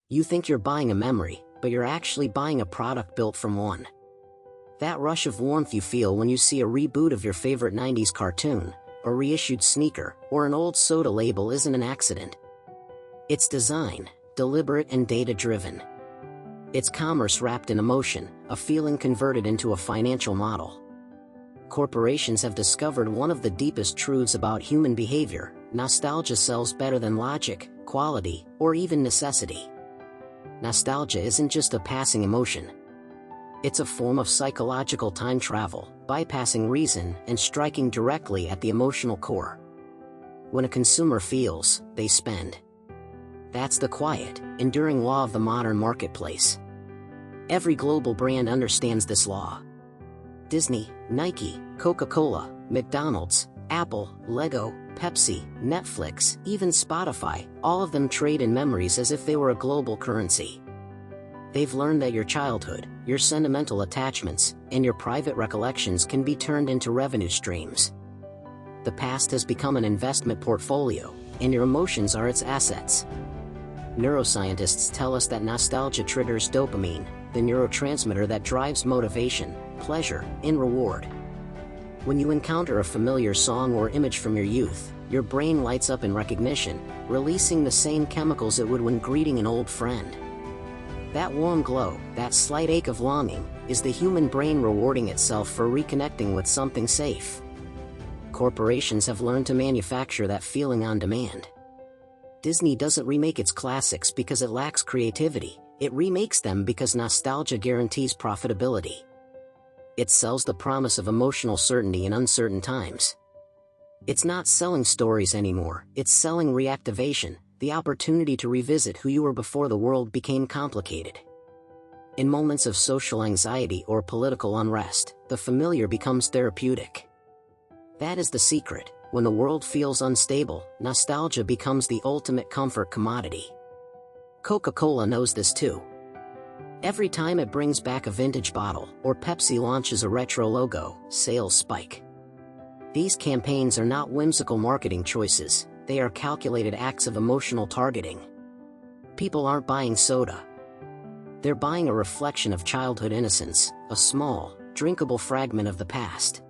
You think you're buying a memory, but you're actually buying a product built from one. That rush of warmth you feel when you see a reboot of your favorite 90s cartoon, a reissued sneaker, or an old soda label isn't an accident. It's design, deliberate and data-driven. It's commerce wrapped in emotion, a feeling converted into a financial model. Corporations have discovered one of the deepest truths about human behavior: nostalgia sells better than logic, quality, or even necessity. Nostalgia isn't just a passing emotion. It's a form of psychological time travel, bypassing reason and striking directly at the emotional core. When a consumer feels, they spend. That's the quiet, enduring law of the modern marketplace. Every global brand understands this law. Disney, Nike, Coca-Cola, McDonald's, Apple, Lego, Pepsi, Netflix, even Spotify, all of them trade in memories as if they were a global currency. They've learned that your childhood, your sentimental attachments, and your private recollections can be turned into revenue streams. The past has become an investment portfolio, and your emotions are its assets. Neuroscientists tell us that nostalgia triggers dopamine, the neurotransmitter that drives motivation, pleasure, and reward. When you encounter a familiar song or image from your youth, your brain lights up in recognition, releasing the same chemicals it would when greeting an old friend. That warm glow, that slight ache of longing, is the human brain rewarding itself for reconnecting with something safe. Corporations have learned to manufacture that feeling on demand. Disney doesn't remake its classics because it lacks creativity, it remakes them because nostalgia guarantees profitability. It sells the promise of emotional certainty in uncertain times. It's not selling stories anymore, it's selling reactivation, the opportunity to revisit who you were before the world became complicated. In moments of social anxiety or political unrest, the familiar becomes therapeutic. That is the secret. When the world feels unstable, nostalgia becomes the ultimate comfort commodity. Coca-Cola knows this too. Every time it brings back a vintage bottle, or Pepsi launches a retro logo, sales spike. These campaigns are not whimsical marketing choices, they are calculated acts of emotional targeting. People aren't buying soda. They're buying a reflection of childhood innocence, a small, drinkable fragment of the past.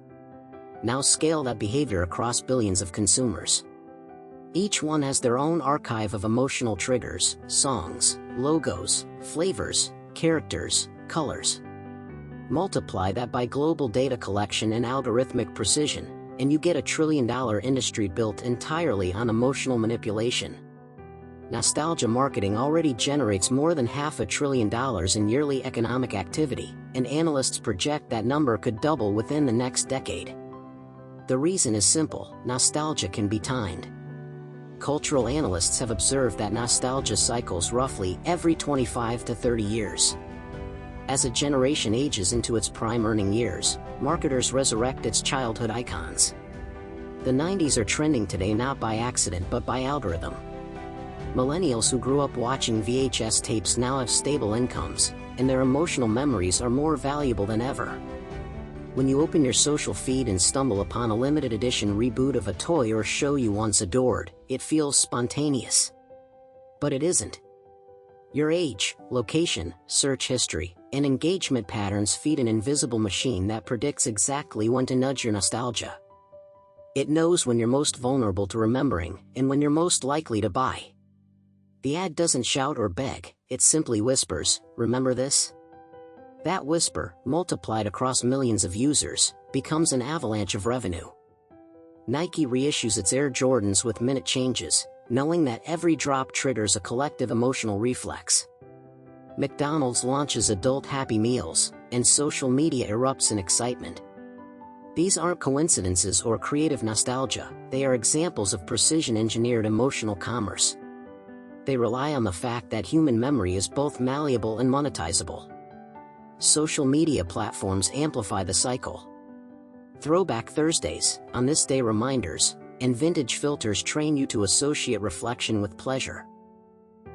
Now scale that behavior across billions of consumers. Each one has their own archive of emotional triggers, songs, logos, flavors, characters, colors. Multiply that by global data collection and algorithmic precision, and you get $1 trillion industry built entirely on emotional manipulation. Nostalgia marketing already generates more than $500 billion in yearly economic activity, and analysts project that number could double within the next decade. The reason is simple: nostalgia can be timed. Cultural analysts have observed that nostalgia cycles roughly every 25 to 30 years. As a generation ages into its prime earning years, marketers resurrect its childhood icons. The 90s are trending today not by accident but by algorithm. Millennials who grew up watching VHS tapes now have stable incomes, and their emotional memories are more valuable than ever. When you open your social feed and stumble upon a limited edition reboot of a toy or show you once adored, it feels spontaneous. But it isn't. Your age, location, search history, and engagement patterns feed an invisible machine that predicts exactly when to nudge your nostalgia. It knows when you're most vulnerable to remembering, and when you're most likely to buy. The ad doesn't shout or beg, it simply whispers, "Remember this?" That whisper, multiplied across millions of users, becomes an avalanche of revenue. Nike reissues its Air Jordans with minute changes, knowing that every drop triggers a collective emotional reflex. McDonald's launches adult Happy Meals, and social media erupts in excitement. These aren't coincidences or creative nostalgia, they are examples of precision-engineered emotional commerce. They rely on the fact that human memory is both malleable and monetizable. Social media platforms amplify the cycle. Throwback Thursdays, on this day reminders, and vintage filters train you to associate reflection with pleasure.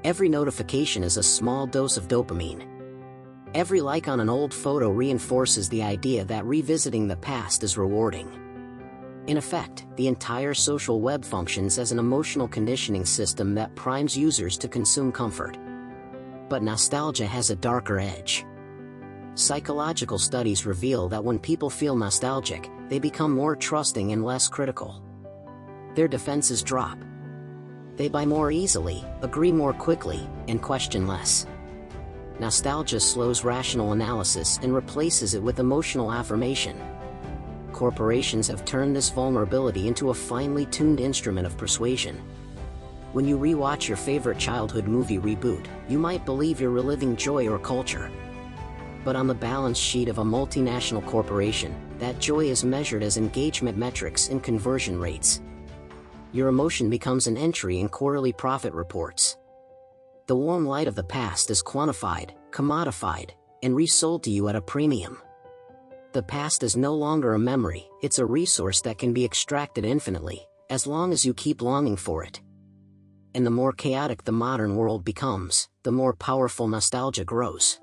Every notification is a small dose of dopamine. Every like on an old photo reinforces the idea that revisiting the past is rewarding. In effect, the entire social web functions as an emotional conditioning system that primes users to consume comfort. But nostalgia has a darker edge. Psychological studies reveal that when people feel nostalgic, they become more trusting and less critical. Their defenses drop. They buy more easily, agree more quickly, and question less. Nostalgia slows rational analysis and replaces it with emotional affirmation. Corporations have turned this vulnerability into a finely tuned instrument of persuasion. When you rewatch your favorite childhood movie reboot, you might believe you're reliving joy or culture. But on the balance sheet of a multinational corporation, that joy is measured as engagement metrics and conversion rates. Your emotion becomes an entry in quarterly profit reports. The warm light of the past is quantified, commodified, and resold to you at a premium. The past is no longer a memory, it's a resource that can be extracted infinitely, as long as you keep longing for it. And the more chaotic the modern world becomes, the more powerful nostalgia grows.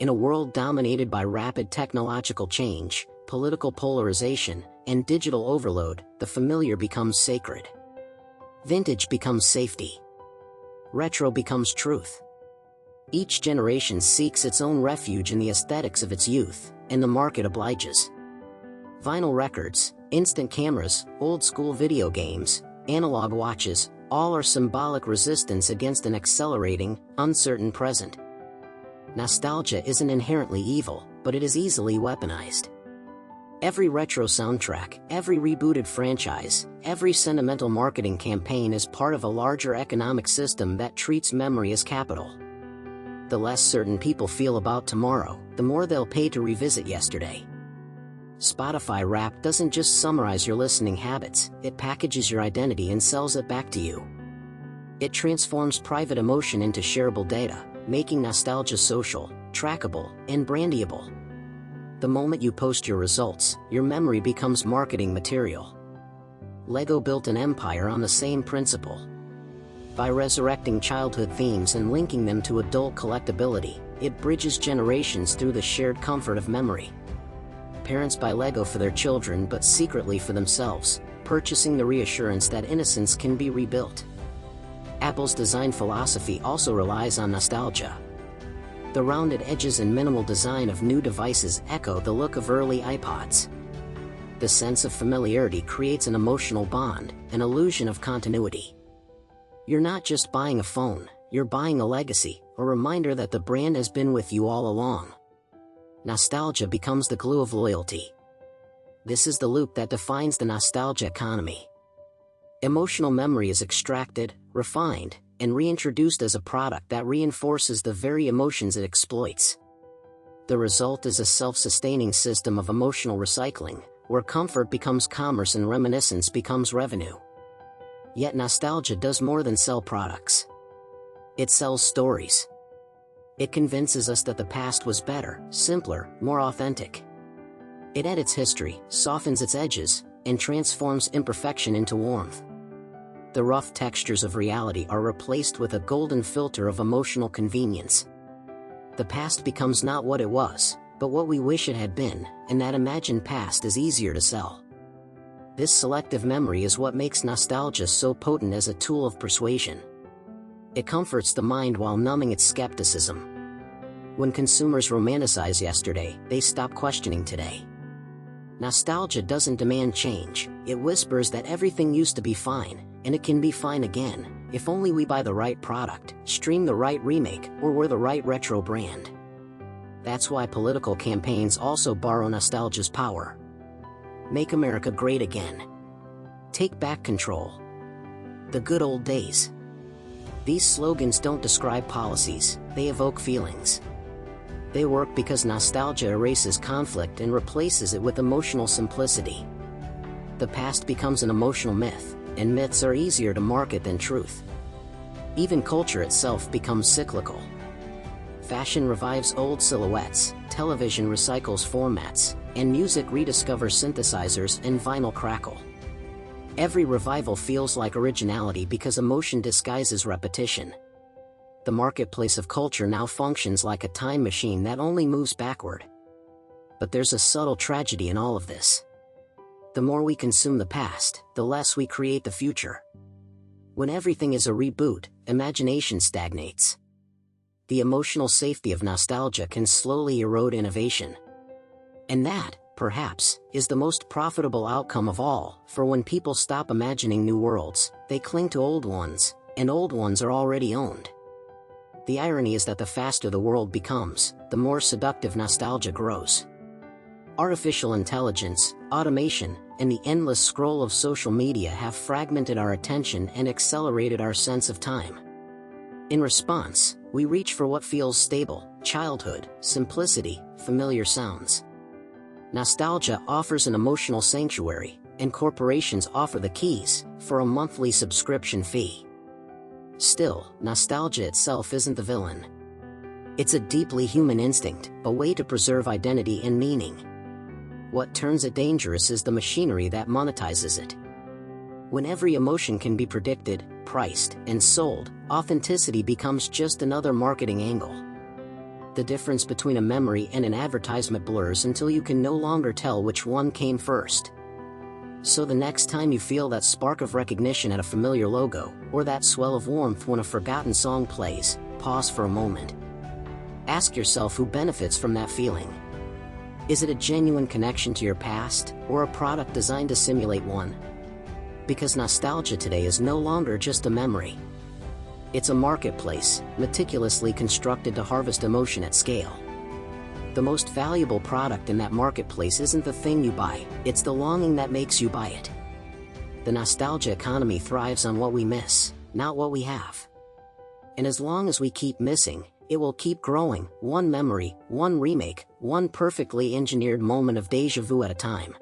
In a world dominated by rapid technological change, political polarization, and digital overload, the familiar becomes sacred. Vintage becomes safety. Retro becomes truth. Each generation seeks its own refuge in the aesthetics of its youth, and the market obliges. Vinyl records, instant cameras, old-school video games, analog watches, all are symbolic resistance against an accelerating, uncertain present. Nostalgia isn't inherently evil, but it is easily weaponized. Every retro soundtrack, every rebooted franchise, every sentimental marketing campaign is part of a larger economic system that treats memory as capital. The less certain people feel about tomorrow, the more they'll pay to revisit yesterday. Spotify Wrapped doesn't just summarize your listening habits, it packages your identity and sells it back to you. It transforms private emotion into shareable data, making nostalgia social, trackable, and brandyable. The moment you post your results, your memory becomes marketing material. Lego built an empire on the same principle. By resurrecting childhood themes and linking them to adult collectability, it bridges generations through the shared comfort of memory. Parents buy Lego for their children but secretly for themselves, purchasing the reassurance that innocence can be rebuilt. Apple's design philosophy also relies on nostalgia. The rounded edges and minimal design of new devices echo the look of early iPods. The sense of familiarity creates an emotional bond, an illusion of continuity. You're not just buying a phone, you're buying a legacy, a reminder that the brand has been with you all along. Nostalgia becomes the glue of loyalty. This is the loop that defines the nostalgia economy. Emotional memory is extracted, refined, and reintroduced as a product that reinforces the very emotions it exploits. The result is a self-sustaining system of emotional recycling, where comfort becomes commerce and reminiscence becomes revenue. Yet nostalgia does more than sell products. It sells stories. It convinces us that the past was better, simpler, more authentic. It edits history, softens its edges, and transforms imperfection into warmth. The rough textures of reality are replaced with a golden filter of emotional convenience. The past becomes not what it was, but what we wish it had been, and that imagined past is easier to sell. This selective memory is what makes nostalgia so potent as a tool of persuasion. It comforts the mind while numbing its skepticism. When consumers romanticize yesterday, they stop questioning today. Nostalgia doesn't demand change, it whispers that everything used to be fine, and it can be fine again, if only we buy the right product, stream the right remake, or wear the right retro brand. That's why political campaigns also borrow nostalgia's power. Make America great again. Take back control. The good old days. These slogans don't describe policies, they evoke feelings. They work because nostalgia erases conflict and replaces it with emotional simplicity. The past becomes an emotional myth, and myths are easier to market than truth. Even culture itself becomes cyclical. Fashion revives old silhouettes, television recycles formats, and music rediscovers synthesizers and vinyl crackle. Every revival feels like originality because emotion disguises repetition. The marketplace of culture now functions like a time machine that only moves backward. But there's a subtle tragedy in all of this. The more we consume the past, the less we create the future. When everything is a reboot, imagination stagnates. the emotional safety of nostalgia can slowly erode innovation. And that, perhaps, is the most profitable outcome of all, for when people stop imagining new worlds, they cling to old ones, and old ones are already owned. The irony is that the faster the world becomes, the more seductive nostalgia grows. Artificial intelligence, automation, and the endless scroll of social media have fragmented our attention and accelerated our sense of time. In response, we reach for what feels stable: childhood, simplicity, familiar sounds. Nostalgia offers an emotional sanctuary, and corporations offer the keys, for a monthly subscription fee. Still, nostalgia itself isn't the villain. It's a deeply human instinct, a way to preserve identity and meaning. What turns it dangerous is the machinery that monetizes it. When every emotion can be predicted, priced, and sold, authenticity becomes just another marketing angle. The difference between a memory and an advertisement blurs until you can no longer tell which one came first. So the next time you feel that spark of recognition at a familiar logo, or that swell of warmth when a forgotten song plays, pause for a moment. Ask yourself who benefits from that feeling. Is it a genuine connection to your past, or a product designed to simulate one? Because nostalgia today is no longer just a memory. It's a marketplace, meticulously constructed to harvest emotion at scale. The most valuable product in that marketplace isn't the thing you buy, it's the longing that makes you buy it. The nostalgia economy thrives on what we miss, not what we have. And as long as we keep missing, it will keep growing, one memory, one remake, one perfectly engineered moment of déjà vu at a time.